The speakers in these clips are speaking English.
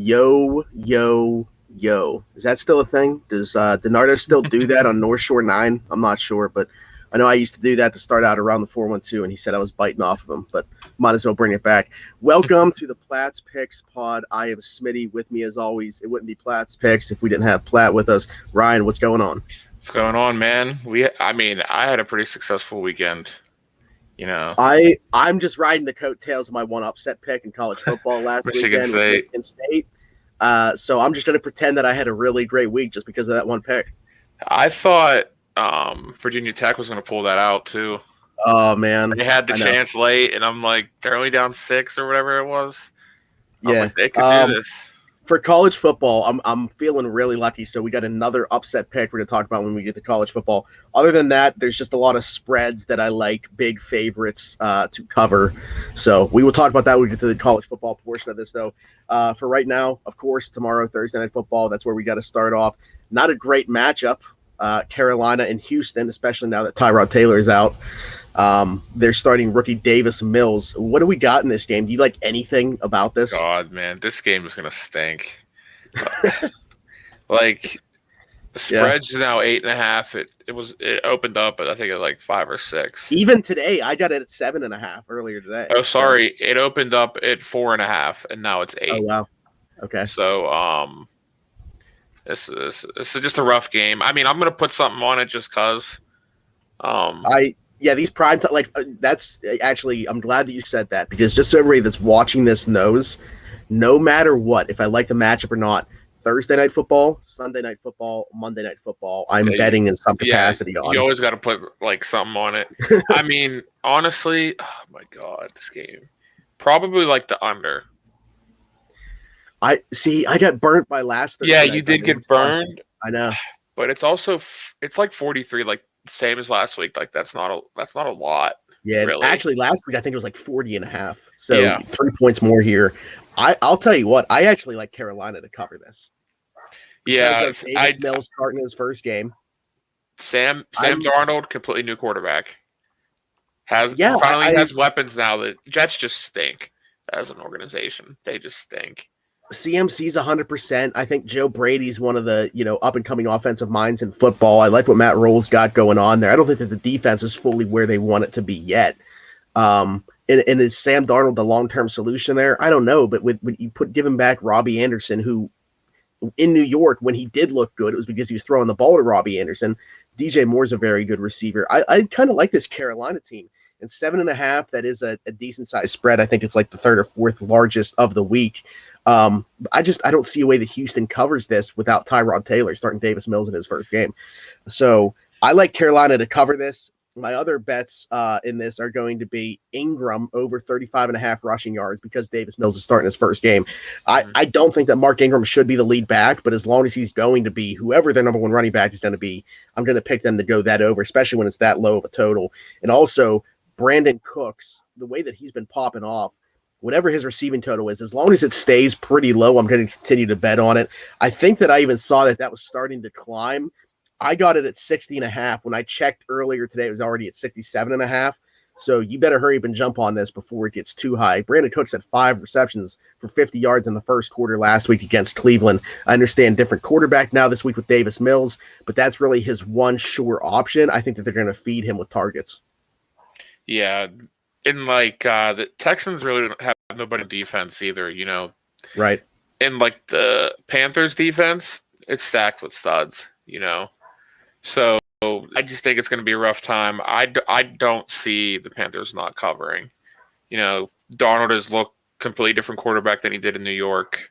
Yo, yo, yo. Is that still a thing? Does Donardo still do that on North Shore 9? I'm not sure, but I know I used to do that to start out around the 412, and he said I was biting off of him, but might as well bring it back. Welcome to the Platts Picks pod. I am Smitty. With me, as always, it wouldn't be Platts Picks if we didn't have Platt with us. Ryan, what's going on? What's going on, man? I had a pretty successful weekend. I'm just riding the coattails of my one upset pick in college football last weekend with Michigan State. So I'm just going to pretend that I had a really great week just because of that one pick. I thought Virginia Tech was going to pull that out too. Oh man, they had the chance late, and I'm like, they're only down 6 or whatever it was. I was like, they could do this. For college football, I'm feeling really lucky. So we got another upset pick we're going to talk about when we get to college football. Other than that, there's just a lot of spreads that I like, big favorites to cover. So we will talk about that when we get to the college football portion of this, though. For right now, of course, tomorrow, Thursday Night Football, that's where we got to start off. Not a great matchup, Carolina and Houston, especially now that Tyrod Taylor is out. They're starting rookie Davis Mills. What do we got in this game? Do you like anything about this? God, man, this game is gonna stink. Like the spread's now 8.5. It opened up at I think at like 5 or 6. Even today, I got it at 7.5 earlier today. Oh, sorry, it opened up at 4.5, and now it's 8. Oh wow. Okay. So this is just a rough game. I mean, I'm gonna put something on it just cause. These prime time, that's actually, I'm glad that you said that, because just so everybody that's watching this knows, no matter what, if I like the matchup or not, Thursday Night Football, Sunday Night Football, Monday Night Football, I'm betting in some capacity on. You always got to put like something on it. I mean, honestly, oh my God, this game. Probably like the under. I got burnt by last Thursday. Yeah, you did get burned. I know. But it's also, it's like 43, like, same as last week. Like that's not a lot. Yeah, really. Actually, last week I think it was like 40.5. So 3 points more here. I'll tell you what, I actually like Carolina to cover this. Yeah, Davis Mills starting his first game. Sam Darnold, completely new quarterback. Has weapons now. The Jets just stink as an organization. They just stink. CMC's 100%. I think Joe Brady's one of the up and coming offensive minds in football. I like what Matt Rule's got going on there. I don't think that the defense is fully where they want it to be yet. And is Sam Darnold the long term solution there? I don't know, but when you give him back Robbie Anderson, who in New York when he did look good, it was because he was throwing the ball to Robbie Anderson. DJ Moore's a very good receiver. I kind of like this Carolina team. And 7.5, that is a decent sized spread. I think it's like the third or fourth largest of the week. I don't see a way that Houston covers this without Tyrod Taylor starting Davis Mills in his first game. So I like Carolina to cover this. My other bets in this are going to be Ingram over 35.5 rushing yards because Davis Mills is starting his first game. I don't think that Mark Ingram should be the lead back, but as long as he's going to be, whoever their number one running back is going to be, I'm going to pick them to go that over, especially when it's that low of a total. And also Brandon Cooks, the way that he's been popping off, whatever his receiving total is, as long as it stays pretty low, I'm going to continue to bet on it. I think that I even saw that was starting to climb. I got it at 60.5. When I checked earlier today, it was already at 67.5. So you better hurry up and jump on this before it gets too high. Brandon Cooks had 5 receptions for 50 yards in the first quarter last week against Cleveland. I understand different quarterback now this week with Davis Mills, but that's really his one sure option. I think that they're going to feed him with targets. Yeah, and the Texans really don't have nobody on defense either, Right. And the Panthers defense, it's stacked with studs, So I just think it's going to be a rough time. I don't see the Panthers not covering. Darnold has looked completely different quarterback than he did in New York.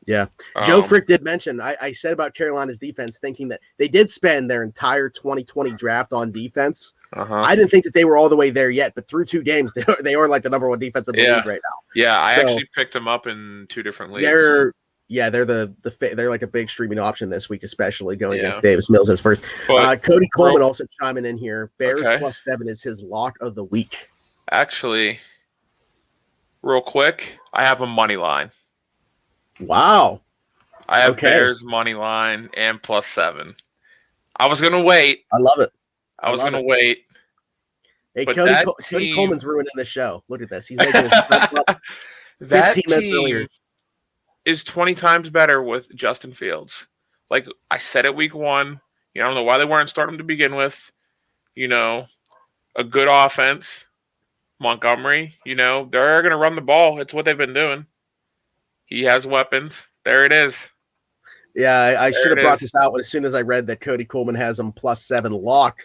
Yeah. Joe Frick did mention, I said about Carolina's defense, thinking that they did spend their entire 2020 draft on defense. I didn't think that they were all the way there yet, but through 2 games, they are like the number one defense in the league right now. Yeah, I actually picked them up in 2 different leagues. They're like a big streaming option this week, especially going against Davis Mills as first. Cody Coleman also chiming in here. Bears +7 is his lock of the week. Actually, real quick, I have a money line. Wow. I have Bears money line and +7. I was gonna wait. I love it. I was gonna wait. Hey, Cody Coleman's ruining the show. Look at this. He's making his up 15 minutes earlier. is 20 times better with Justin Fields. Like I said it week 1. I don't know why they weren't starting to begin with. A good offense. Montgomery, they're going to run the ball. It's what they've been doing. He has weapons. There it is. Yeah, I should have brought this out as soon as I read that Cody Coleman has him +7 lock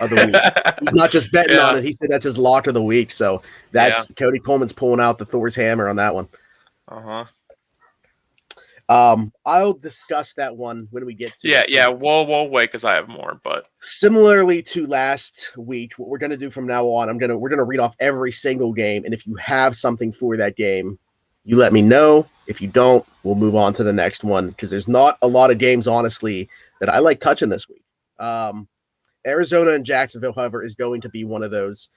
of the week. He's not just betting on it. He said that's his lock of the week. So that's Cody Coleman's pulling out the Thor's hammer on that one. I'll discuss that one when we get to it. Yeah, we'll wait because I have more. But similarly to last week, what we're gonna do from now on, we're gonna read off every single game, and if you have something for that game, you let me know. If you don't, we'll move on to the next one because there's not a lot of games, honestly, that I like touching this week. Arizona and Jacksonville, however, is going to be one of those.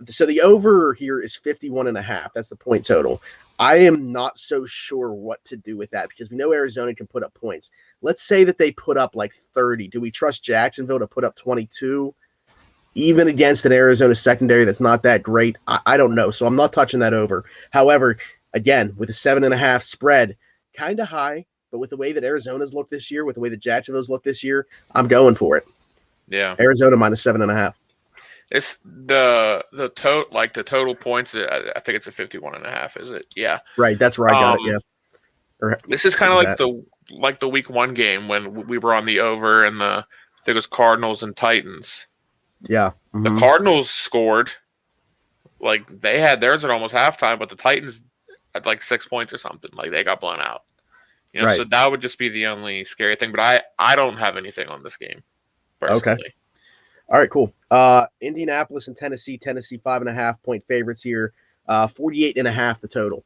So the over here is 51.5. That's the point total. I am not so sure what to do with that because we know Arizona can put up points. Let's say that they put up like 30. Do we trust Jacksonville to put up 22? Even against an Arizona secondary that's not that great? I don't know. So I'm not touching that over. However, again, with a 7.5 spread, kind of high, but with the way that Arizona's looked this year, with the way that Jacksonville's looked this year, I'm going for it. Yeah. Arizona -7.5. It's the total points. I think it's a 51.5. Is it? Yeah. Right. That's where I got it. Yeah. This is kind of like the week 1 game when we were on the over and I think it was Cardinals and Titans. Yeah. The Cardinals scored. Like they had theirs at almost halftime, but the Titans had like 6 points or something. Like they got blown out. Right. So that would just be the only scary thing. But I don't have anything on this game. Personally. Okay. All right, cool. Indianapolis and Tennessee. Tennessee 5.5 point favorites here. 48.5 the total.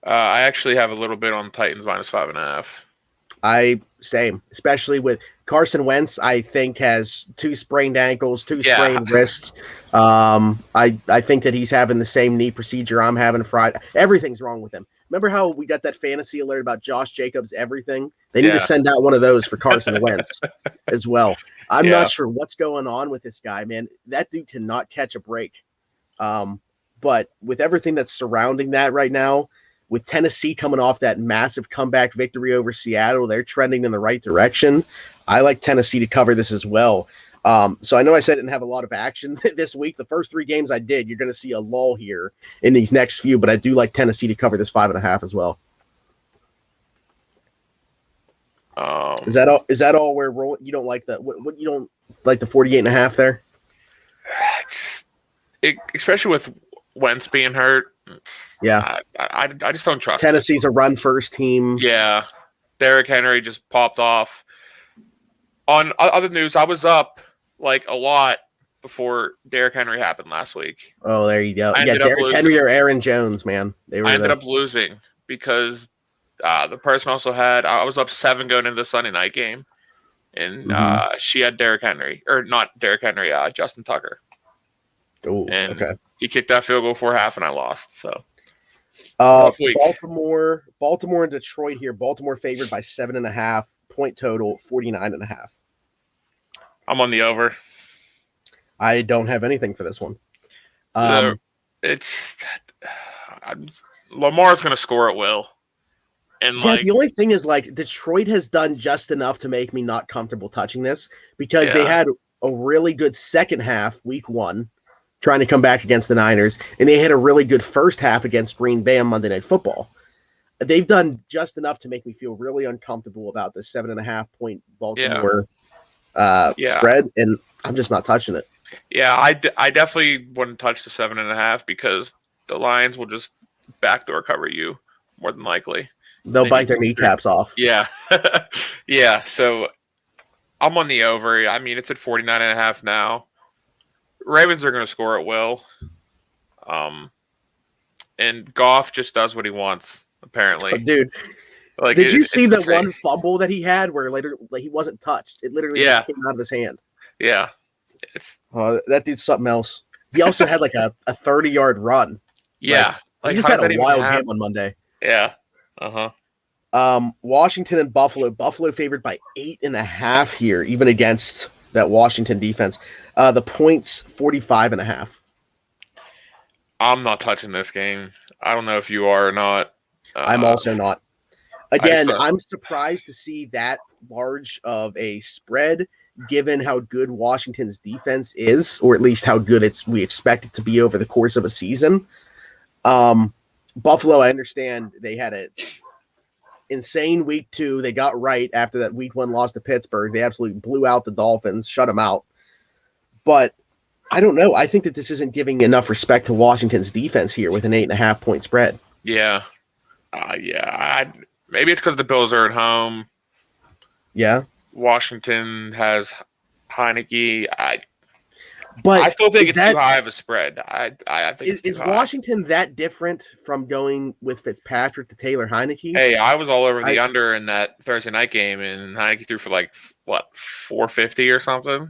I actually have a little bit on Titans -5.5. Same, especially with Carson Wentz. I think has 2 sprained ankles, 2 sprained wrists. I think that he's having the same knee procedure I'm having Friday. Everything's wrong with him. Remember how we got that fantasy alert about Josh Jacobs? Everything they need to send out one of those for Carson Wentz as well. I'm not sure what's going on with this guy, man. That dude cannot catch a break. But with everything that's surrounding that right now, with Tennessee coming off that massive comeback victory over Seattle, they're trending in the right direction. I like Tennessee to cover this as well. So I know I said I didn't have a lot of action this week. The first 3 games I did, you're going to see a lull here in these next few, but I do like Tennessee to cover this 5.5 as well. Is that all we're rolling? You don't like that? What you don't like the 48.5 there? Especially with Wentz being hurt. Yeah, I just don't trust Tennessee's a run first team. Yeah, Derrick Henry just popped off. On other news, I was up like a lot before Derrick Henry happened last week. Oh, there you go. Yeah, Derrick Henry or Aaron Jones, man. I ended up losing because the person also had. I was up 7 going into the Sunday night game, and she had Derrick Henry or not Derrick Henry, Justin Tucker. Oh, okay. He kicked that field goal before half, and I lost. So, Baltimore and Detroit here. Baltimore favored by 7.5 point total, 49.5. I'm on the over. I don't have anything for this one. Lamar's going to score at will. And the only thing is Detroit has done just enough to make me not comfortable touching this because they had a really good second half week 1 trying to come back against the Niners, and they had a really good first half against Green Bay on Monday Night Football. They've done just enough to make me feel really uncomfortable about the 7.5 point Baltimore spread, and I'm just not touching it. Yeah, I definitely wouldn't touch the 7.5 because the Lions will just backdoor cover you more than likely. They'll bite their kneecaps off. Yeah. Yeah, so I'm on the over. I mean, it's at 49.5 now. Ravens are going to score at will. And Goff just does what he wants, apparently. Oh, dude, did you see the one fumble that he had where later he wasn't touched? It literally just came out of his hand. Yeah. That dude's something else. He also had like a 30-yard run. Yeah. He just had a wild game on Monday. Yeah. Washington and Buffalo. Buffalo favored by 8.5 here, even against that Washington defense. The points 45.5. I'm not touching this game. I don't know if you are or not. I'm also not. just Again, I'm surprised to see that large of a spread, given how good Washington's defense is, or at least how good we expect it to be over the course of a season. Buffalo, I understand they had a insane week 2. They got right after that week 1 loss to Pittsburgh. They absolutely blew out the Dolphins, shut them out. But I don't know. I think that this isn't giving enough respect to Washington's defense here with an 8.5 point spread. Yeah. Maybe it's because the Bills are at home. Yeah. Washington has Heineke. But I still think it's too high of a spread. I think is Washington that different from going with Fitzpatrick to Taylor Heineke? Hey, I was all over the under in that Thursday night game, and Heineke threw for 450 or something.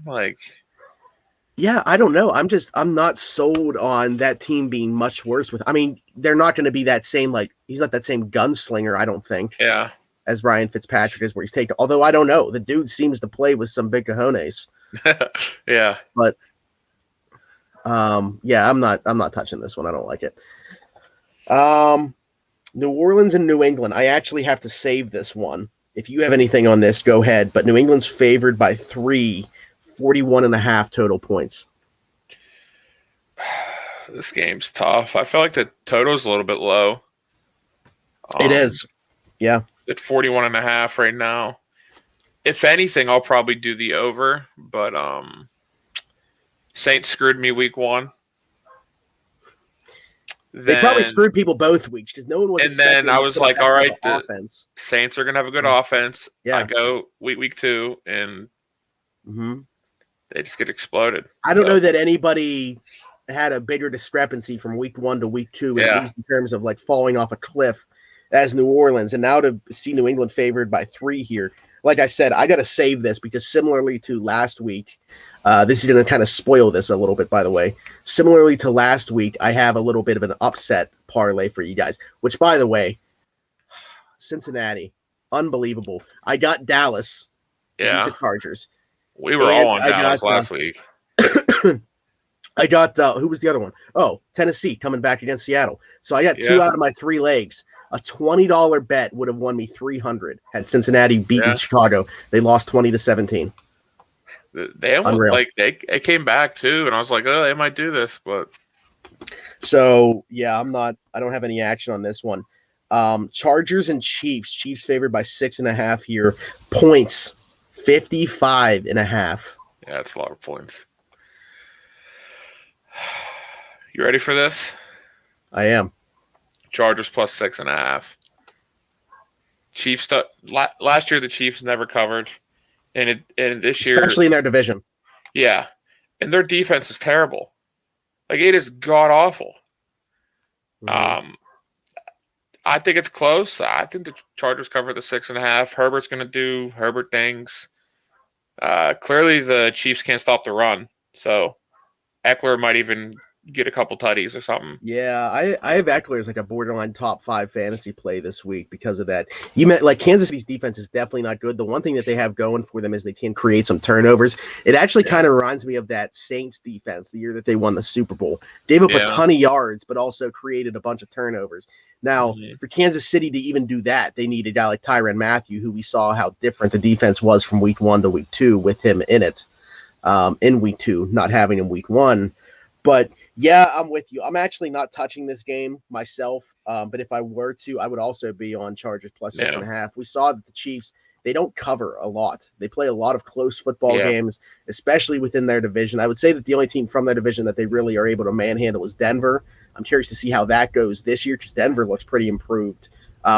Yeah, I don't know. I'm not sold on that team being much worse with. I mean, they're not going to be that same he's not that same gunslinger, I don't think. Yeah. As Ryan Fitzpatrick is, where he's taken. Although I don't know, the dude seems to play with some big cojones. Yeah. But yeah, I'm not touching this one. I don't like it. New Orleans and New England. I actually have to save this one. If you have anything on this, go ahead. But New England's favored by 3, 41.5 total points. This game's tough. I feel like the total's a little bit low. It is. Yeah. At 41.5 right now. If anything, I'll probably do the over, but Saints screwed me week 1. They probably screwed people both weeks because no one was. And then I was like, all right, the offense. Saints are gonna have a good offense. Yeah. I go week 2, and they just get exploded. I don't know that anybody had a bigger discrepancy from week 1 to week 2, at least in terms of falling off a cliff, as New Orleans. And now to see New England favored by 3 here. Like I said, I got to save this because similarly to last week, this is going to kind of spoil this a little bit, by the way. Similarly to last week, I have a little bit of an upset parlay for you guys, which, by the way, Cincinnati, unbelievable. I got Dallas to beat the Chargers. We were all on Dallas last week. I got, who was the other one? Oh, Tennessee coming back against Seattle. So I got 2 out of my 3 legs. A $20 bet would have won me $300 had Cincinnati beaten Chicago. They lost 20-17. They almost, they came back too, and I was like, oh, they might do this, but so yeah, I don't have any action on this one. Chargers and Chiefs. Chiefs favored by 6.5 here. Points 55.5. Yeah, that's a lot of points. You ready for this? I am. Chargers plus 6.5. Chiefs. Last year, the Chiefs never covered, and this year, especially in their division. Yeah, and their defense is terrible. It is god awful. I think it's close. I think the Chargers cover the 6.5. Herbert's going to do Herbert things. Clearly, the Chiefs can't stop the run, so Eckler might even get a couple tutties or something. Yeah, I have Eckler as a borderline top 5 fantasy play this week because of that. You meant Kansas City's defense is definitely not good. The one thing that they have going for them is they can create some turnovers. It actually kind of reminds me of that Saints defense the year that they won the Super Bowl. Gave up a ton of yards, but also created a bunch of turnovers. Now, for Kansas City to even do that, they need a guy like Tyrann Mathieu, who we saw how different the defense was from week 1 to week 2 with him in it. In week 2, not having him week 1. But yeah, I'm with you. I'm actually not touching this game myself, but if I were to, I would also be on Chargers plus 6.5. We saw that the Chiefs, they don't cover a lot. They play a lot of close football games, especially within their division. I would say that the only team from their division that they really are able to manhandle is Denver. I'm curious to see how that goes this year because Denver looks pretty improved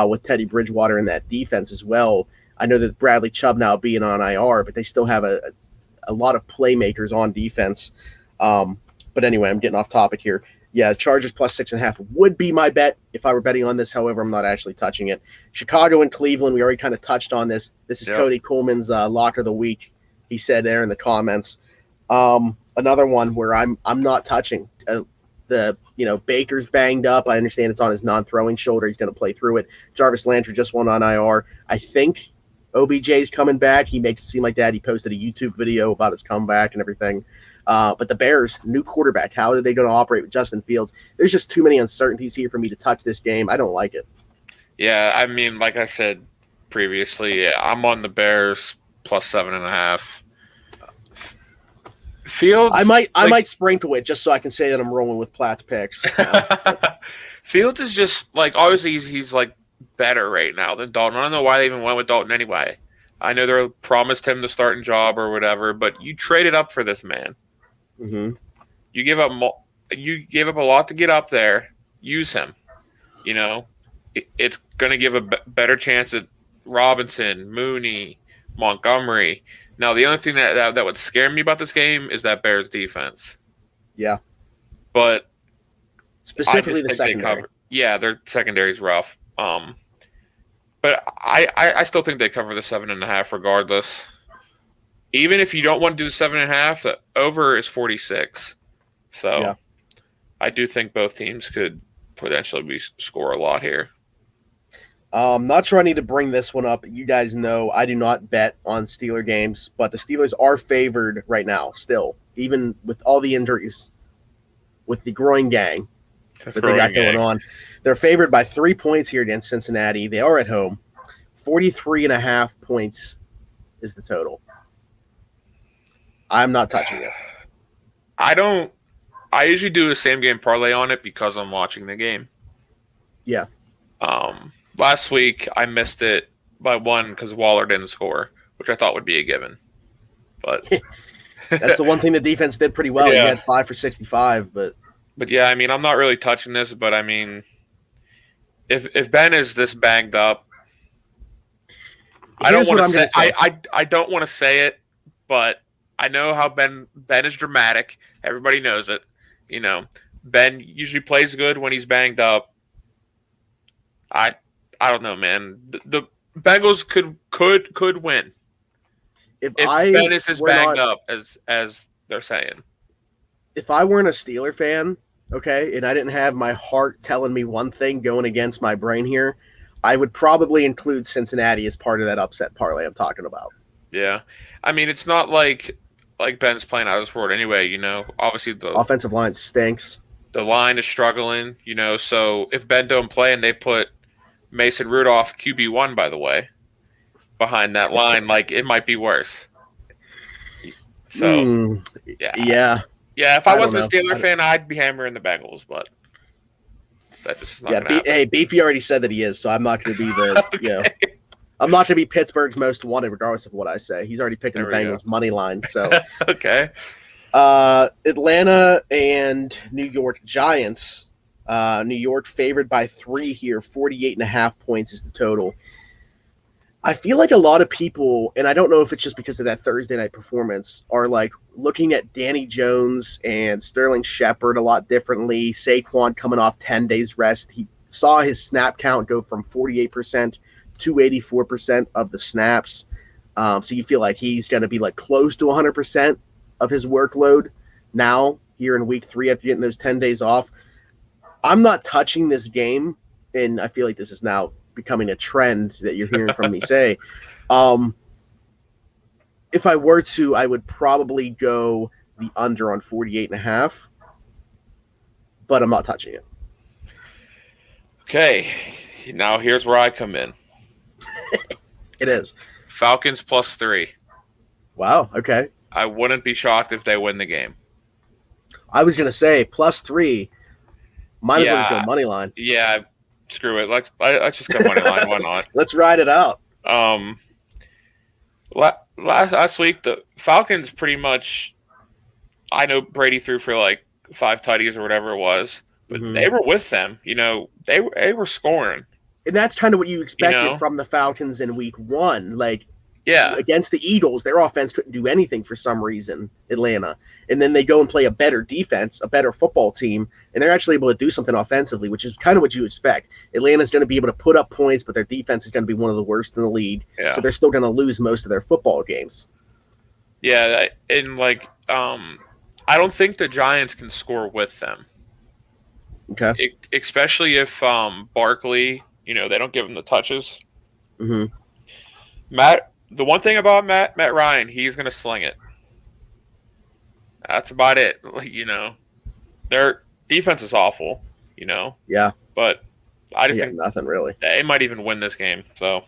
with Teddy Bridgewater in that defense as well. I know that Bradley Chubb now being on IR, but they still have a lot of playmakers on defense. But anyway, I'm getting off topic here. Yeah, Chargers plus 6.5 would be my bet if I were betting on this. However, I'm not actually touching it. Chicago and Cleveland, we already kind of touched on this. This is Cody Coleman's lock of the week. He said there in the comments. Another one where I'm not touching. Baker's banged up. I understand it's on his non-throwing shoulder. He's going to play through it. Jarvis Landry just went on IR. I think OBJ's coming back. He makes it seem like that. He posted a YouTube video about his comeback and everything. But the Bears, new quarterback, how are they going to operate with Justin Fields? There's just too many uncertainties here for me to touch this game. I don't like it. Yeah, I mean, like I said previously, yeah, I'm on the Bears plus 7.5. I Fields, might sprinkle it just so I can say that I'm rolling with Platts Picks now. Fields is just like obviously he's like better right now than Dalton. I don't know why they even went with Dalton anyway. I know they promised him the starting job or whatever, but you traded up for this man. Mm-hmm. You gave up you gave up a lot to get up there. Use him. You know, it's going to give a better chance at Robinson, Mooney, Montgomery. Now, the only thing that would scare me about this game is that Bears defense. Yeah. But I Specifically just the think secondary. they cover. Yeah, their secondary's rough. But I still think they cover the 7.5 regardless. Even if you don't want to do the 7.5, the over is 46. So Yeah. I do think both teams could potentially score a lot here. Not sure I need to bring this one up. You guys know I do not bet on Steeler games, but the Steelers are favored right now still, even with all the injuries, with the groin gang that they got going on. They're favored by 3 points here against Cincinnati. They are at home. 43.5 points is the total. I'm not touching it. I usually do a same game parlay on it because I'm watching the game. Yeah. Last week I missed it by one because Waller didn't score, which I thought would be a given. But that's the one thing the defense did pretty well. Yeah. He had 5 for 65, but yeah, I mean, I'm not really touching this, but I mean, if Ben is this banged up, I don't want to say I don't want to say it, but I know how Ben is dramatic. Everybody knows it. You know, Ben usually plays good when he's banged up. I don't know, man. The Bengals could win if Ben is as banged up as they're saying. If I weren't a Steeler fan, okay, and I didn't have my heart telling me one thing going against my brain here, I would probably include Cincinnati as part of that upset parlay I'm talking about. Yeah. I mean, it's not like Ben's playing out of this world anyway, you know. Obviously the offensive line stinks. The line is struggling, you know, so if Ben don't play and they put Mason Rudolph, QB1 by the way, behind that line, like it might be worse. So yeah. Yeah, if I wasn't a Steeler fan, I'd be hammering the Bengals, but that just is not gonna happen. Hey, Beefy already said that he is, so I'm not going to be the okay. I'm not going to be Pittsburgh's most wanted, regardless of what I say. He's already picking the Bengals money line. So okay. Atlanta and New York Giants. New York favored by 3 here. 48.5 points is the total. I feel like a lot of people, and I don't know if it's just because of that Thursday night performance, are like looking at Danny Jones and Sterling Shepard a lot differently. Saquon coming off 10 days rest. He saw his snap count go from 48% to 84% of the snaps. So you feel like he's going to be like close to 100% of his workload now here in week 3 after getting those 10 days off. I'm not touching this game, and I feel like this is now becoming a trend that you're hearing from me say. If I were to, I would probably go the under on 48.5, but I'm not touching it. Okay, now here's where I come in. It is Falcons +3. Wow. Okay. I wouldn't be shocked if they win the game. I was gonna say +3. Might as well just go money line. Yeah, screw it. Let's just go money line. Why not? Let's ride it out. Last week the Falcons pretty much. I know Brady threw for like 5 tutties or whatever it was, but they were with them. You know, they were scoring. And that's kind of what you expected from the Falcons in week 1. Like, against the Eagles, their offense couldn't do anything for some reason, Atlanta. And then they go and play a better defense, a better football team, and they're actually able to do something offensively, which is kind of what you expect. Atlanta's going to be able to put up points, but their defense is going to be one of the worst in the league. Yeah. So they're still going to lose most of their football games. Yeah, and like I don't think the Giants can score with them. Okay. Especially if Barkley, you know, they don't give him the touches. Mm-hmm. The one thing about Matt Ryan, he's going to sling it. That's about it. You know, their defense is awful, you know. Yeah. But I just Yeah, think nothing really. they might even win this game. So,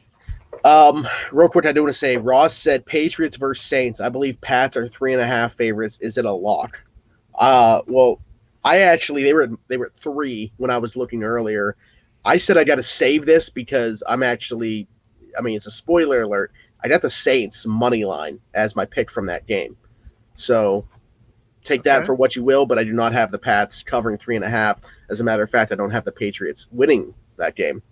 real quick, I do want to say Ross said Patriots versus Saints. I believe Pats are 3.5 favorites. Is it a lock? Well, I actually they were at 3 when I was looking earlier. I said I got to save this because I'm actually, I mean, it's a spoiler alert. I got the Saints money line as my pick from that game. So take that for what you will, but I do not have the Pats covering 3.5. As a matter of fact, I don't have the Patriots winning that game.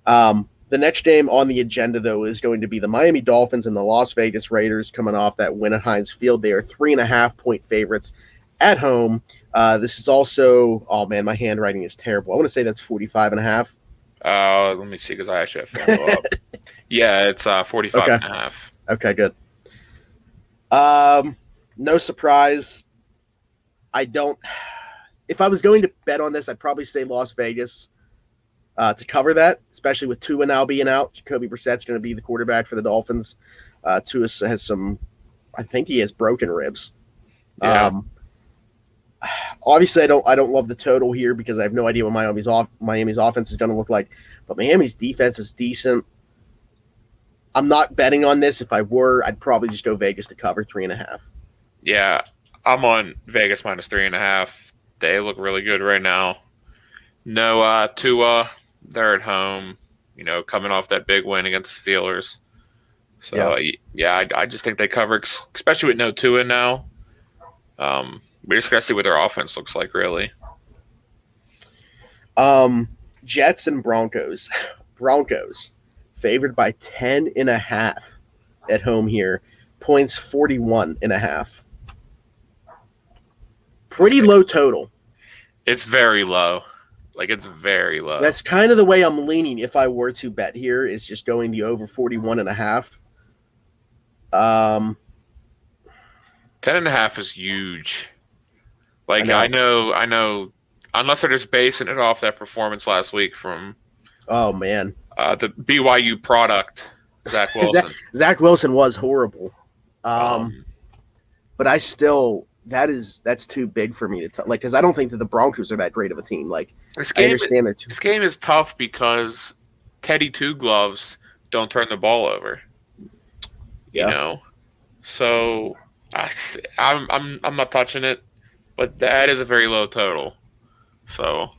The next game on the agenda, though, is going to be the Miami Dolphins and the Las Vegas Raiders coming off that win at Heinz Field. They are 3.5-point favorites at home. This is also, oh man, my handwriting is terrible. I want to say that's 45.5. let me see because I actually have FanDuel up. Yeah, it's 45.5. Okay, good. No surprise. If I was going to bet on this, I'd probably say Las Vegas to cover that, especially with Tua now being out. Jacoby Brissett's going to be the quarterback for the Dolphins. Tua has I think he has broken ribs. Yeah. Obviously, I don't love the total here because I have no idea what Miami's offense is going to look like. But Miami's defense is decent. I'm not betting on this. If I were, I'd probably just go Vegas to cover 3.5. Yeah, I'm on Vegas minus 3.5. They look really good right now. No Tua, they're at home. Coming off that big win against the Steelers. So I just think they cover, especially with no Tua now. We just got to see what their offense looks like, really. Jets and Broncos. Broncos favored by 10.5 at home here. Points 41.5. Pretty low total. It's very low. It's very low. That's kind of the way I'm leaning if I were to bet here, is just going the over 41.5. 10.5 is huge. I know, unless they're just basing it off that performance last week from oh man, the BYU product, Zach Wilson. Zach Wilson was horrible. But I still that's too big for me to because I don't think that the Broncos are that great of a team. I understand that this game is tough because Teddy Two Gloves don't turn the ball over. So I'm not touching it. But that is a very low total. So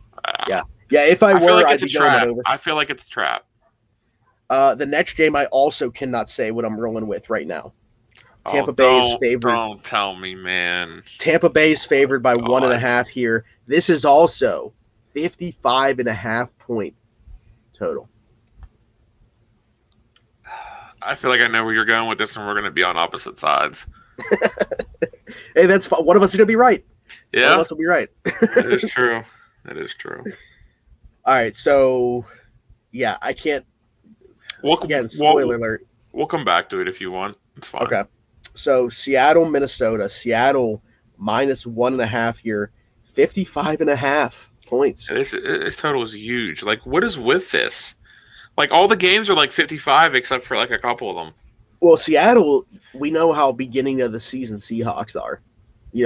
if I were, I'd be going over. I feel like it's a trap. The next game, I also cannot say what I'm rolling with right now. Tampa Bay is favored. Don't tell me, man. Tampa Bay is favored by 1.5 here. This is also 55.5 point total. I feel like I know where you're going with this, and we're going to be on opposite sides. Hey, that's fun. One of us is going to be right. Yeah. One of us will be right. That is true. That is true. All right, so I can't. Again, spoiler alert. We'll come back to it if you want. It's fine. Okay. So Seattle, Minnesota. Seattle minus 1.5 here. 55.5 points. This total is huge. What is with this? All the games are 55 except for a couple of them. Well, Seattle, we know how beginning of the season Seahawks are.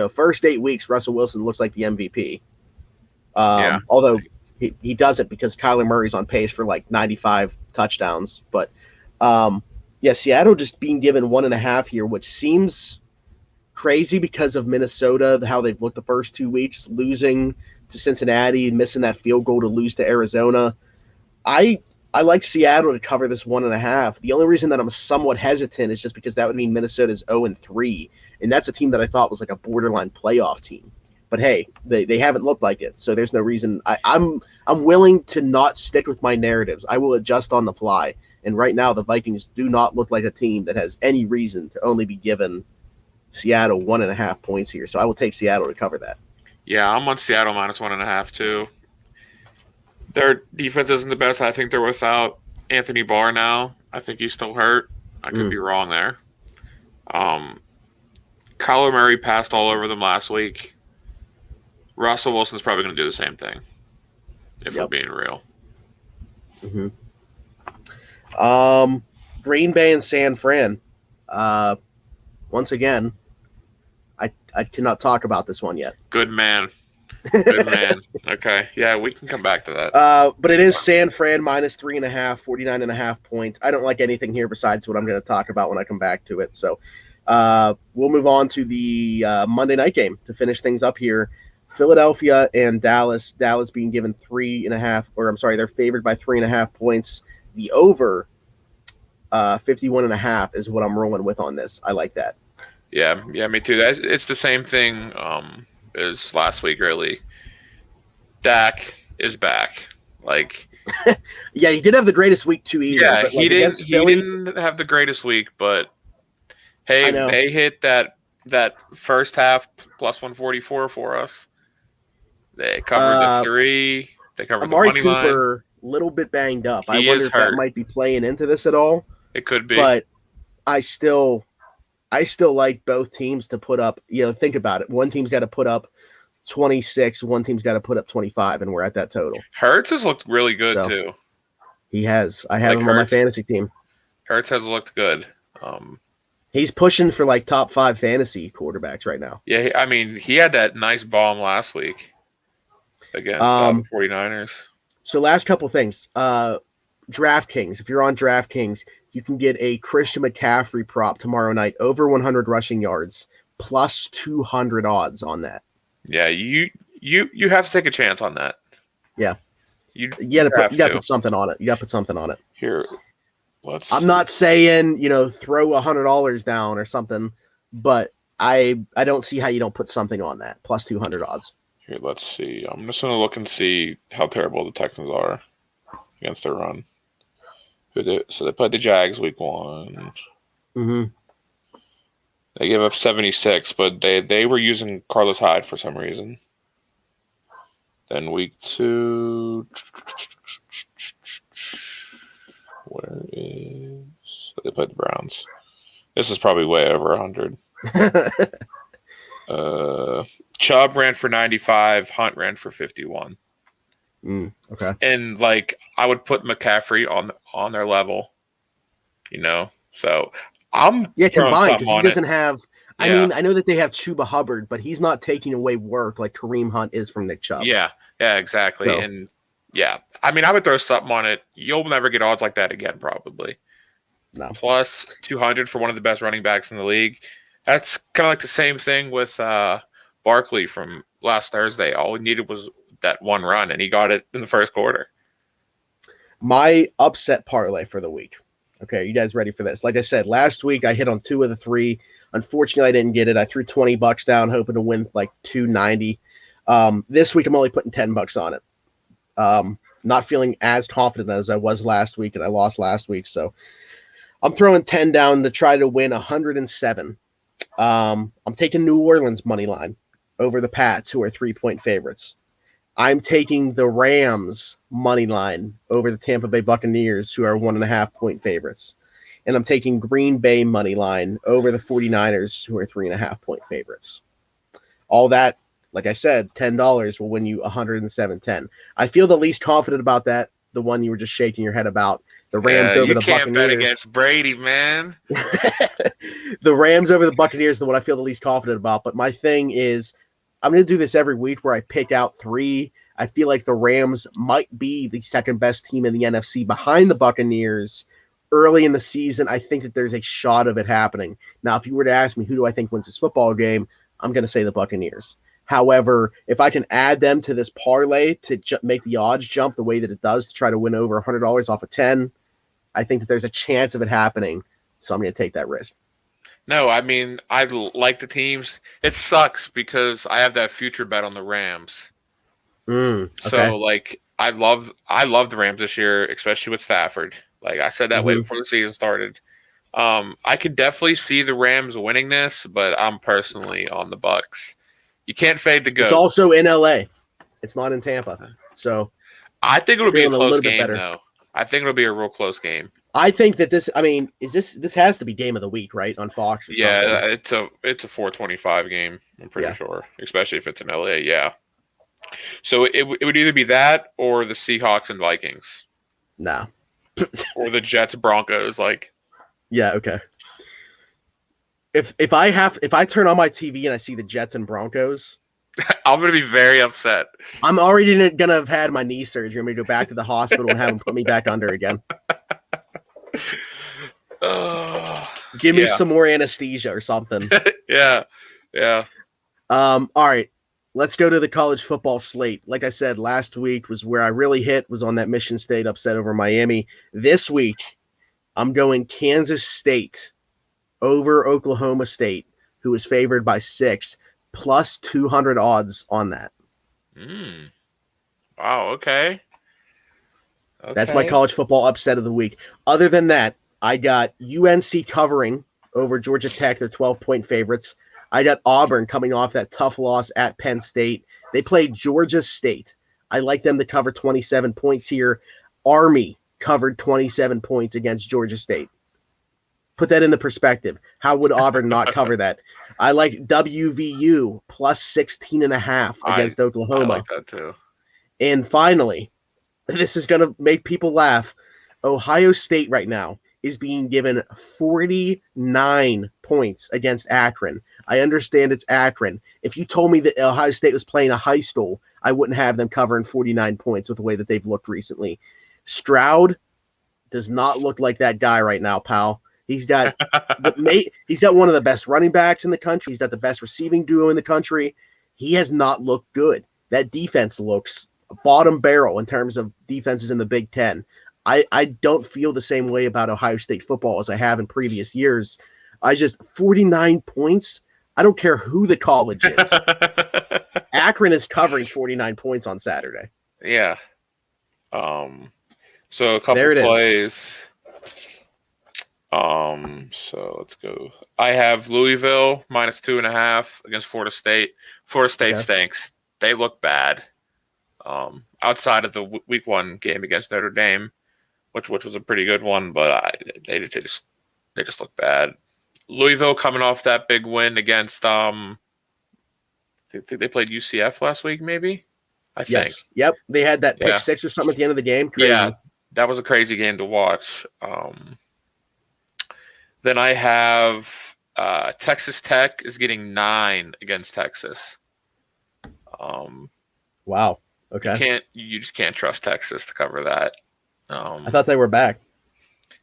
First 8 weeks, Russell Wilson looks like the MVP. Although he doesn't because Kyler Murray's on pace for 95 touchdowns. But, Seattle just being given 1.5 here, which seems crazy because of Minnesota, how they've looked the first 2 weeks, losing to Cincinnati and missing that field goal to lose to Arizona. I like Seattle to cover this 1.5. The only reason that I'm somewhat hesitant is just because that would mean Minnesota's 0-3, and that's a team that I thought was a borderline playoff team. But hey, they haven't looked like it, so there's no reason. I'm willing to not stick with my narratives. I will adjust on the fly. And right now, the Vikings do not look like a team that has any reason to only be given Seattle 1.5 points here. So I will take Seattle to cover that. Yeah, I'm on Seattle minus 1.5 too. Their defense isn't the best. I think they're without Anthony Barr now. I think he's still hurt. I could be wrong there. Kyler Murray passed all over them last week. Russell Wilson's probably going to do the same thing, if we're being real. Mm-hmm. Green Bay and San Fran. Once again, I cannot talk about this one yet. Good man. Good man. Okay. Yeah, we can come back to that. But it is San Fran minus 3.5, 49.5 points. I don't like anything here besides what I'm going to talk about when I come back to it. So we'll move on to the Monday night game to finish things up here. Philadelphia and Dallas. Dallas being given 3.5, or I'm sorry, they're favored by 3.5 points. The over 51.5 is what I'm rolling with on this. I like that. Yeah, me too. It's the same thing as last week, really. Dak is back. Like, yeah, he didn't have the greatest week too either. Yeah, but he didn't have the greatest week, but hey, they hit that first half plus 144 for us. They covered the 3. They covered Amari the money line. Cooper, a little bit banged up. I wonder if hurt. that might be playing into this at all. It could be, but I still like both teams to put up. Think about it. One team's got to put up 26. One team's got to put up 25, and we're at that total. Hurts has looked really good too. He has. I have him on my fantasy team. Hurts has looked good. He's pushing for like top 5 fantasy quarterbacks right now. Yeah, I mean, he had that nice bomb last week against the 49ers. So last couple things. DraftKings. If you're on DraftKings, you can get a Christian McCaffrey prop tomorrow night over 100 rushing yards plus 200 odds on that. Yeah, you have to take a chance on that. Yeah. You got to put something on it. You got to put something on it. Here, I'm not saying, throw $100 down or something, but I don't see how you don't put something on that plus 200 odds. Here, let's see. I'm just going to look and see how terrible the Texans are against their run. So they played the Jags week 1. Mm-hmm. They gave up 76, but they were using Carlos Hyde for some reason. Then week 2, where is? So they played the Browns. This is probably way over 100. Chubb ran for 95. Hunt ran for 51. Okay. And I would put McCaffrey on their level, So I'm combined because he doesn't have. I mean, I know that they have Chuba Hubbard, but he's not taking away work like Kareem Hunt is from Nick Chubb. Yeah, exactly. So. And I mean, I would throw something on it. You'll never get odds like that again, probably. No. Plus 200 for one of the best running backs in the league. That's kind of like the same thing with Barkley from last Thursday. All he needed was that one run, and he got it in the first quarter. My upset parlay for the week. Okay, you guys ready for this? Like I said, last week I hit on 2 of the 3. Unfortunately, I didn't get it. I threw $20 down, hoping to win like $290. This week I'm only putting $10 on it. Not feeling as confident as I was last week, and I lost last week, so I'm throwing 10 down to try to win 107. I'm taking New Orleans money line over the Pats, who are 3-point favorites. I'm taking the Rams money line over the Tampa Bay Buccaneers, who are 1.5-point favorites. And I'm taking Green Bay money line over the 49ers, who are 3.5-point favorites. All that, like I said, $10 will win you 107.10. I feel the least confident about that, the one you were just shaking your head about. The Rams over the Buccaneers. You can't bet against Brady, man. The Rams over the Buccaneers is the one I feel the least confident about. But my thing is, I'm going to do this every week where I pick out 3. I feel like the Rams might be the second best team in the NFC behind the Buccaneers early in the season. I think that there's a shot of it happening. Now, if you were to ask me who do I think wins this football game, I'm going to say the Buccaneers. However, if I can add them to this parlay to make the odds jump the way that it does to try to win over $100 off of 10, I think that there's a chance of it happening. So I'm going to take that risk. No, I mean, I like the teams. It sucks because I have that future bet on the Rams. Okay. So, I love the Rams this year, especially with Stafford. Like I said that way before the season started. I could definitely see the Rams winning this, but I'm personally on the Bucks. You can't fade the goat. It's also in LA. It's not in Tampa. So I think it'll be a close game, though. I think it'll be a real close game. I think that this has to be game of the week, right? On Fox or something. Yeah, it's a 4:25 game, I'm pretty sure. Especially if it's in LA, yeah. So it would either be that or the Seahawks and Vikings. No. Or the Jets Broncos, Yeah, okay. If I turn on my TV and I see the Jets and Broncos, I'm going to be very upset. I'm already going to have had my knee surgery. I'm going to go back to the hospital and have them put me back under again. Give me some more anesthesia or something. Yeah. All right. Let's go to the college football slate. Like I said, last week was where I really was on that Michigan State upset over Miami. This week, I'm going Kansas State over Oklahoma State, who is favored by 6, plus 200 odds on that. Wow, okay. That's my college football upset of the week. Other than that, I got UNC covering over Georgia Tech. They're 12-point favorites. I got Auburn coming off that tough loss at Penn State. They played Georgia State. I like them to cover 27 points here. Army covered 27 points against Georgia State. Put that into perspective. How would Auburn not cover that? I like WVU plus 16.5 against Oklahoma. I like that too. And finally, this is going to make people laugh. Ohio State right now is being given 49 points against Akron. I understand it's Akron. If you told me that Ohio State was playing a high school, I wouldn't have them covering 49 points with the way that they've looked recently. Stroud does not look like that guy right now, pal. He's got he's got one of the best running backs in the country. He's got the best receiving duo in the country. He has not looked good. That defense looks bottom barrel in terms of defenses in the Big Ten. I don't feel the same way about Ohio State football as I have in previous years. 49 points. I don't care who the college is. Akron is covering 49 points on Saturday. Yeah. So a couple plays. So let's go. I have Louisville minus 2.5 against Florida State. Florida State stinks. They look bad. Outside of the week 1 game against Notre Dame, which was a pretty good one, but they just look bad. Louisville coming off that big win against I think they played UCF last week, maybe. I think. Yes. Yep. They had that pick 6 or something at the end of the game. Crazy. Yeah, that was a crazy game to watch. Then I have Texas Tech is getting 9 against Texas. Wow. Okay. You just can't trust Texas to cover that. I thought they were back.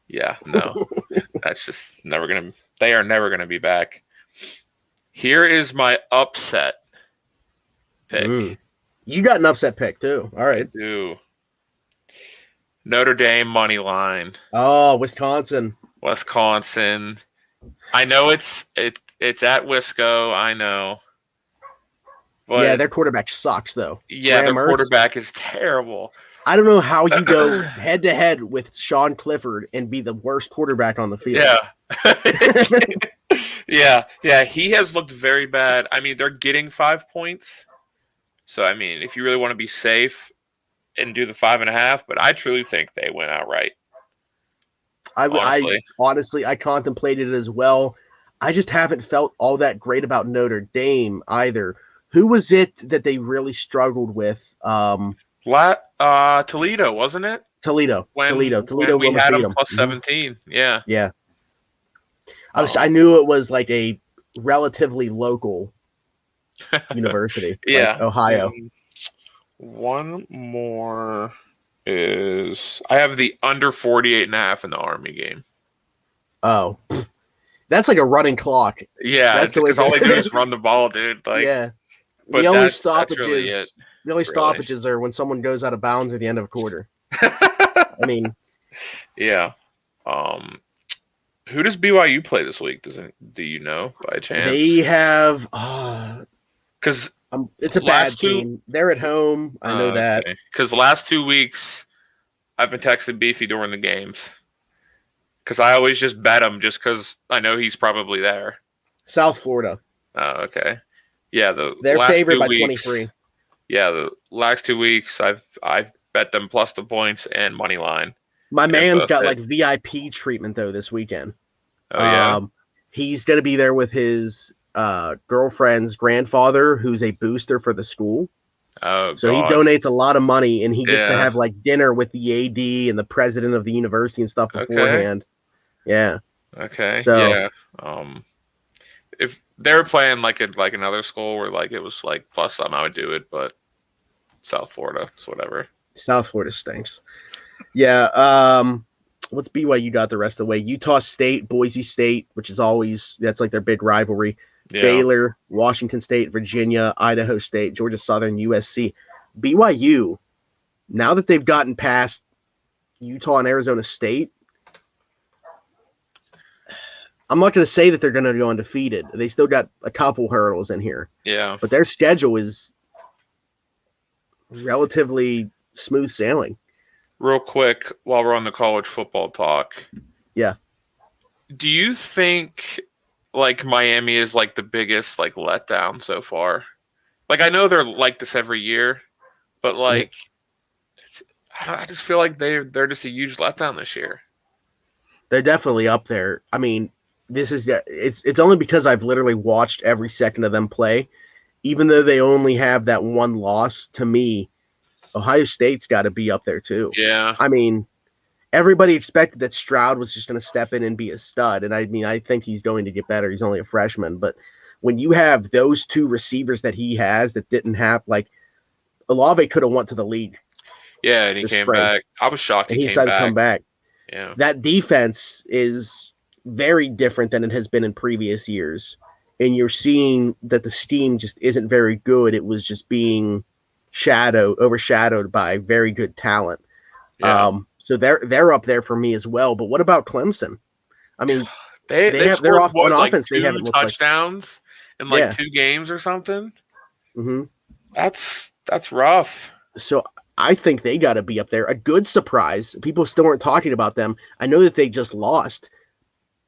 Yeah, no. That's just never gonna. They are never gonna be back. Here is my upset pick. You got an upset pick too. All right. I do. Notre Dame money line. Oh, Wisconsin. I know it's at Wisco. I know. But yeah, their quarterback sucks though. Yeah, their quarterback is terrible. I don't know how you go head to head with Sean Clifford and be the worst quarterback on the field. Yeah. Yeah, he has looked very bad. I mean, they're getting 5 points. So, I mean, if you really want to be safe and do the 5.5, but I truly think they went outright. I honestly contemplated it as well. I just haven't felt all that great about Notre Dame either. Who was it that they really struggled with? Toledo, wasn't it? Toledo. Toledo we had them plus them. 17. Yeah. Yeah. I knew it was like a relatively local university. Yeah. Like Ohio. One more is I have the under 48.5 in the Army game. Oh. That's like a running clock. Yeah, that's because all they do is run the ball, dude. Like, yeah. But the only stoppages are when someone goes out of bounds at the end of a quarter. I mean, yeah. Who does BYU play this week? Do you know by chance? They have because it's a bad team. They're at home. I know that because the last 2 weeks I've been texting Beefy during the games because I always just bet him just because I know he's probably there. South Florida. Oh, okay. Yeah, they're last favored 2 by weeks, 23. Yeah, the last 2 weeks I've bet them plus the points and money line. My man's got like VIP treatment though this weekend. Oh yeah. He's gonna be there with his girlfriend's grandfather, who's a booster for the school. Oh, so gosh. He donates a lot of money, and he gets to have like dinner with the AD and the president of the university and stuff beforehand. Okay. Yeah. Okay. So yeah. if they were playing like another school where like it was like plus some, I would do it. But South Florida, it's whatever. South Florida stinks. Yeah. What's BYU got the rest of the way? Utah State, Boise State, which is always that's like their big rivalry. Yeah. Baylor, Washington State, Virginia, Idaho State, Georgia Southern, USC. BYU, now that they've gotten past Utah and Arizona State, I'm not going to say that they're going to go undefeated. They still got a couple hurdles in here. Yeah. But their schedule is relatively smooth sailing. Real quick, while we're on the college football talk. Yeah. Do you think like Miami is like the biggest like letdown so far? Like I know they're like this every year, but like I just feel like they're just a huge letdown this year. They're definitely up there. I mean, it's only because I've literally watched every second of them play. Even though they only have that one loss, to me, Ohio State's got to be up there too. Yeah. I mean, everybody expected that Stroud was just going to step in and be a stud. And I mean, I think he's going to get better. He's only a freshman. But when you have those two receivers that he has that didn't have, like, Olave could have went to the league. Yeah, and he came back. I was shocked he decided to come back. Yeah. That defense is very different than it has been in previous years. And you're seeing that the scheme just isn't very good. It was just being overshadowed by very good talent. Yeah. So they're up there for me as well. But what about Clemson? I mean, they're off on offense. Two they haven't looked touchdowns in like 2 games or something. Mm-hmm. That's rough. So I think they got to be up there. A good surprise. People still aren't talking about them. I know that they just lost,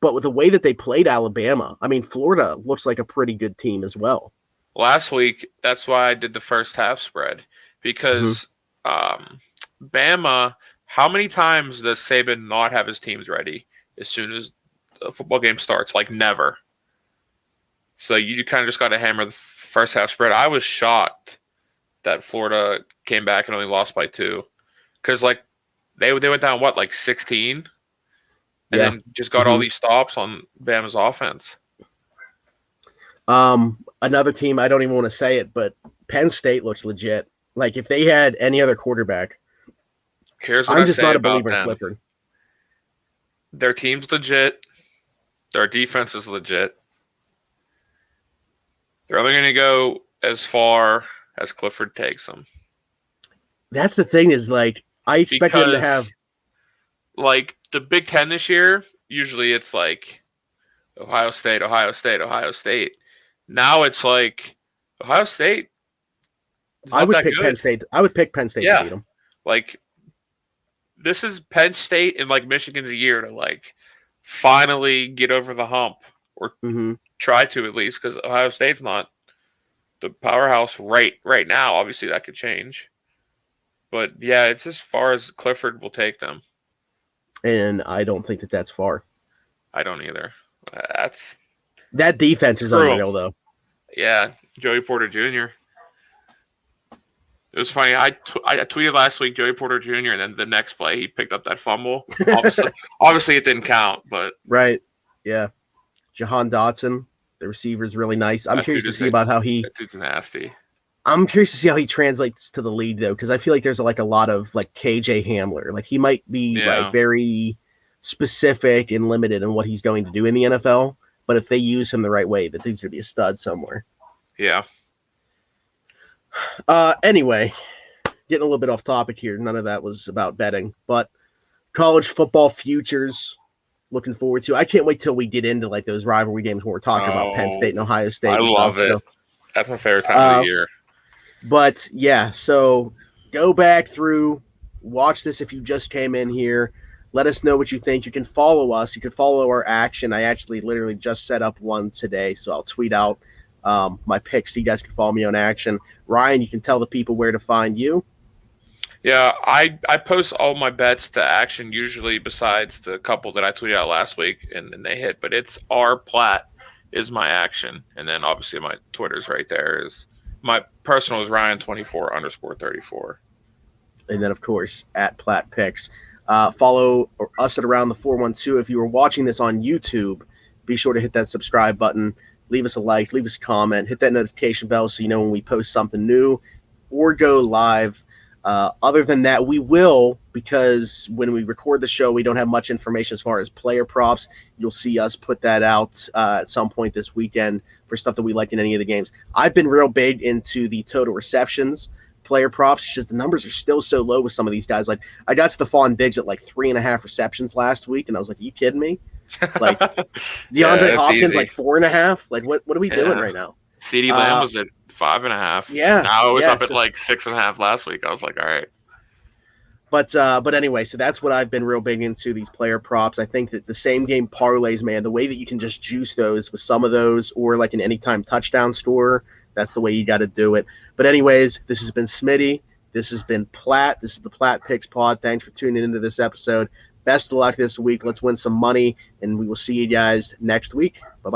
but with the way that they played Alabama, I mean, Florida looks like a pretty good team as well. Last week, that's why I did the first half spread because Bama. How many times does Saban not have his teams ready as soon as the football game starts? Like never. So you kind of just got to hammer the first half spread. I was shocked that Florida came back and only lost by 2 because like they went down like 16 and then just got all these stops on Bama's offense. Another team, I don't even want to say it, but Penn State looks legit. Like if they had any other quarterback, here's what I'm just not a about believer them. in Clifford. Their team's legit. Their defense is legit. They're only going to go as far as Clifford takes them. That's the thing is, like, I expect them to have... Like, the Big Ten this year, usually it's like Ohio State, Ohio State, Ohio State. Now it's like Ohio State. I would pick Penn State. I would pick Penn State to beat them. Like, this is Penn State and, like, Michigan's year to, like, finally get over the hump or try to at least because Ohio State's not the powerhouse right now. Obviously, that could change. But, yeah, it's as far as Clifford will take them. And I don't think that that's far. I don't either. That defense is unreal, though. Yeah, Joey Porter Jr. It was funny. I tweeted last week Joey Porter Jr. and then the next play he picked up that fumble. Obviously it didn't count, but right, yeah. Jahan Dotson, the receiver, is really nice. I'm curious to see about how he. That dude's nasty. I'm curious to see how he translates to the league, though, because I feel like there's like a lot of like KJ Hamler. Like he might be like very specific and limited in what he's going to do in the NFL, but if they use him the right way, the dude's gonna be a stud somewhere. Yeah. Anyway, getting a little bit off topic here. None of that was about betting, but college football futures. Looking forward to. I can't wait till we get into like those rivalry games when we're talking about Penn State and Ohio State. I love it. So, that's my favorite time of the year. But yeah, so go back through, watch this if you just came in here. Let us know what you think. You can follow us. You can follow our action. I actually literally just set up one today, so I'll tweet out my picks so you guys can follow me on action. Ryan, you can tell the people where to find you. Yeah, I post all my bets to action usually besides the couple that I tweeted out last week and then they hit, but it's R Platt is my action. And then obviously my Twitter's right there. Is my personal is Ryan24_34. And then of course at Platt Picks. Follow us at Around the 412. If you were watching this on YouTube, be sure to hit that subscribe button. leave us a like, leave us a comment, hit that notification bell so you know when we post something new or go live. Other than that, we will, because when we record the show, we don't have much information as far as player props. You'll see us put that out at some point this weekend for stuff that we like in any of the games. I've been real big into the total receptions player props. It's just the numbers are still so low with some of these guys. Like, I got Stephon Diggs at like 3.5 receptions last week, and I was like, are you kidding me? Like, DeAndre Hopkins, easy. like 4.5. Like, what are we doing right now? CeeDee Lamb was at 5.5. Yeah. Now it was up at like 6.5 last week. I was like, all right. But anyway, so that's what I've been real big into, these player props. I think that the same game parlays, man, the way that you can just juice those with some of those, or like an anytime touchdown scorer, that's the way you got to do it. But anyways, this has been Smitty. This has been Platt. This is the Platt Picks pod. Thanks for tuning into this episode. Best of luck this week. Let's win some money, and we will see you guys next week. Bye-bye.